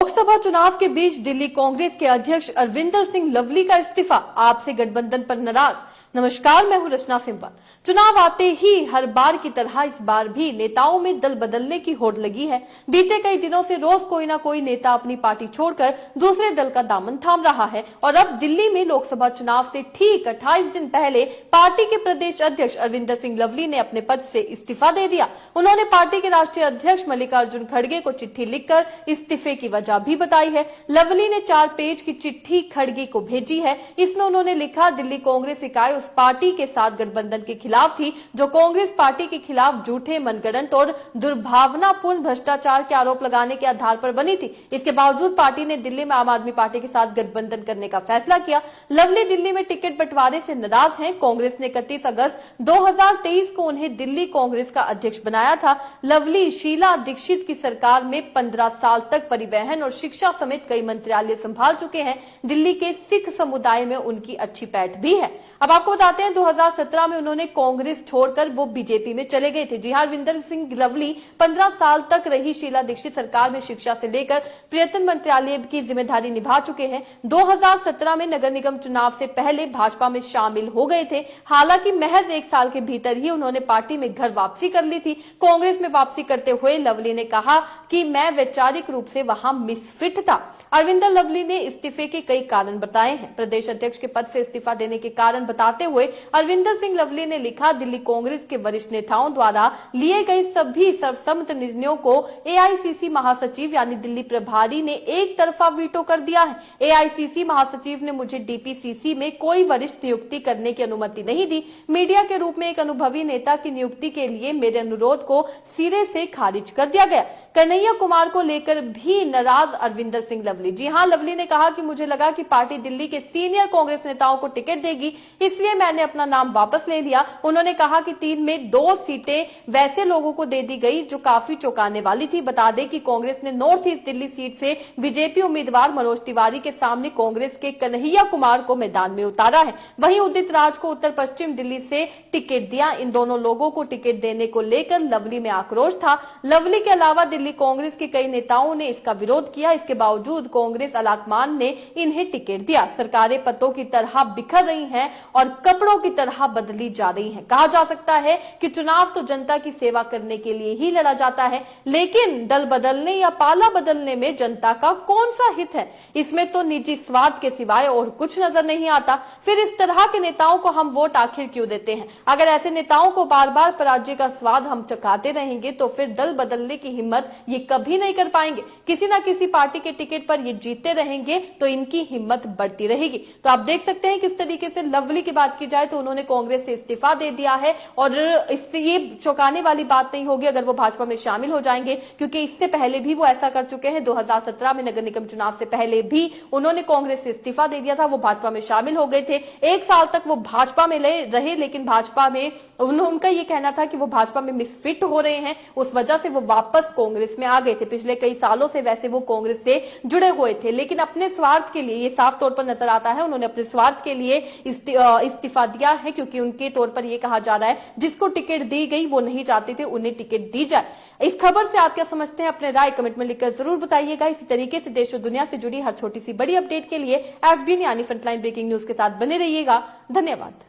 लोकसभा चुनाव के बीच दिल्ली कांग्रेस के अध्यक्ष अरविंदर सिंह लवली का इस्तीफा, आपसे गठबंधन पर नाराज। नमस्कार, मैं हूं रचना सिंपल। चुनाव आते ही हर बार की तरह इस बार भी नेताओं में दल बदलने की होड़ लगी है। बीते कई दिनों से रोज कोई ना कोई नेता अपनी पार्टी छोड़कर दूसरे दल का दामन थाम रहा है और अब दिल्ली में लोकसभा चुनाव से ठीक 28 दिन पहले पार्टी के प्रदेश अध्यक्ष अरविंदर सिंह लवली ने अपने पद से इस्तीफा दे दिया। उन्होंने पार्टी के राष्ट्रीय अध्यक्ष मल्लिकार्जुन खड़गे को चिट्ठी लिखकर इस्तीफे की वजह भी बताई है। लवली ने 4 पेज की चिट्ठी खड़गे को भेजी है। इसमें उन्होंने लिखा, दिल्ली कांग्रेस इकाई उस पार्टी के साथ गठबंधन के खिलाफ थी जो कांग्रेस पार्टी के खिलाफ झूठे, मनगढ़ंत और दुर्भावनापूर्ण भ्रष्टाचार के आरोप लगाने के आधार पर बनी थी। इसके बावजूद पार्टी ने दिल्ली में आम आदमी पार्टी के साथ गठबंधन करने का फैसला किया। लवली दिल्ली में टिकट बंटवारे से नाराज हैं। कांग्रेस ने 31 अगस्त 2023 को उन्हें दिल्ली कांग्रेस का अध्यक्ष बनाया था। लवली शीला दीक्षित की सरकार में 15 साल तक परिवहन और शिक्षा समेत कई मंत्रालय संभाल चुके हैं। दिल्ली के सिख समुदाय में उनकी अच्छी पैठ भी है। अब आपको बताते हैं 2017 में उन्होंने कांग्रेस छोड़कर वो बीजेपी में चले गए थे। जी हां, अरविंदर सिंह लवली 15 साल तक रही शीला दीक्षित सरकार में शिक्षा से लेकर पर्यटन मंत्रालय की जिम्मेदारी निभा चुके हैं। 2017 में नगर निगम चुनाव से पहले भाजपा में शामिल हो गए थे। हालांकि महज 1 साल के भीतर ही उन्होंने पार्टी में घर वापसी कर ली थी। कांग्रेस में वापसी करते हुए लवली ने कहा कि मैं वैचारिक रूप से वहां मिसफिट था। अरविंदर लवली ने इस्तीफे के कई कारण बताए हैं। प्रदेश अध्यक्ष के पद से इस्तीफा देने के कारण बताते हुए अरविंदर सिंह लवली ने लिखा, दिल्ली कांग्रेस के वरिष्ठ नेताओं द्वारा लिए गए सभी सर्वसम्मत निर्णयों को एआईसीसी महासचिव यानी दिल्ली प्रभारी ने एक तरफा वीटो कर दिया है। एआईसीसी महासचिव ने मुझे डीपीसीसी में कोई वरिष्ठ नियुक्ति करने की अनुमति नहीं दी। मीडिया के रूप में एक अनुभवी नेता की नियुक्ति के लिए मेरे अनुरोध को सिरे से खारिज कर दिया गया। कन्हैया कुमार को लेकर भी नाराज अरविंदर सिंह लवली। जी हां, लवली ने कहा कि मुझे लगा कि पार्टी दिल्ली के सीनियर कांग्रेस नेताओं को टिकट देगी, इसलिए मैंने अपना नाम वापस ले लिया। उन्होंने कहा कि 3 में 2 सीटें वैसे लोगों को दे दी गई जो काफी चौंकाने वाली थी। बता दें कि कांग्रेस ने नॉर्थ ईस्ट दिल्ली सीट से बीजेपी उम्मीदवार मनोज तिवारी के सामने कांग्रेस के कन्हैया कुमार को मैदान में उतारा है। वहीं उदित राज को उत्तर पश्चिम दिल्ली से टिकट दिया। इन दोनों लोगों को टिकट देने को लेकर लवली में आक्रोश था। लवली के अलावा दिल्ली कांग्रेस के कई नेताओं ने इसका विरोध किया। इसके बावजूद कांग्रेस अलाकमान ने इन्हें टिकट दिया। सरकारें पत्तों की तरह बिखर रही हैं और कपड़ों की तरह बदली जा रही हैं। कहा जा सकता है कि चुनाव तो जनता की सेवा करने के लिए ही लड़ा जाता है, लेकिन दल बदलने या पाला बदलने में जनता का कौन सा हित है? इसमें तो निजी स्वार्थ के सिवाय और कुछ नजर नहीं आता। फिर इस तरह के नेताओं को हम वोट आखिर क्यों देते हैं? अगर ऐसे नेताओं को बार बार पराजय का स्वाद हम चखाते रहेंगे तो फिर दल बदलने की हिम्मत ये कभी नहीं कर पाएंगे। किसी ना किसी पार्टी के टिकट पर ये जीतते रहेंगे तो इनकी हिम्मत बढ़ती रहेगी। तो आप देख सकते हैं किस तरीके से लवली की बात की जाए तो उन्होंने कांग्रेस से इस्तीफा दे दिया है और इससे ये चौंकाने वाली बात नहीं होगी अगर वो भाजपा में शामिल हो जाएंगे, क्योंकि इससे पहले भी वो ऐसा कर चुके हैं। 2017 में नगर निगम चुनाव से पहले भी उन्होंने कांग्रेस से इस्तीफा दे दिया था। वो भाजपा में शामिल हो गए थे। 1 साल तक वो भाजपा में रहे, लेकिन भाजपा में उनका ये कहना था कि वो भाजपा में मिसफिट हो रहे हैं। उस वजह से वो वापस कांग्रेस में आ गए थे। पिछले कई सालों से वैसे वो कांग्रेस से जुड़े हुए थे, लेकिन अपने स्वार्थ के लिए, ये साफ तौर पर नजर आता है, उन्होंने अपने स्वार्थ के लिए इस्तीफा दिया है, क्योंकि उनके तौर पर यह कहा जा रहा है जिसको टिकट दी गई वो नहीं चाहते थे उन्हें टिकट दी जाए। इस खबर से आप क्या समझते हैं? अपने राय कमेंट में लिखकर जरूर बताइएगा। इसी तरीके से देश और दुनिया से जुड़ी हर छोटी सी बड़ी अपडेट के लिए FBN यानी फ्रंटलाइन ब्रेकिंग न्यूज के साथ बने रहिएगा। धन्यवाद।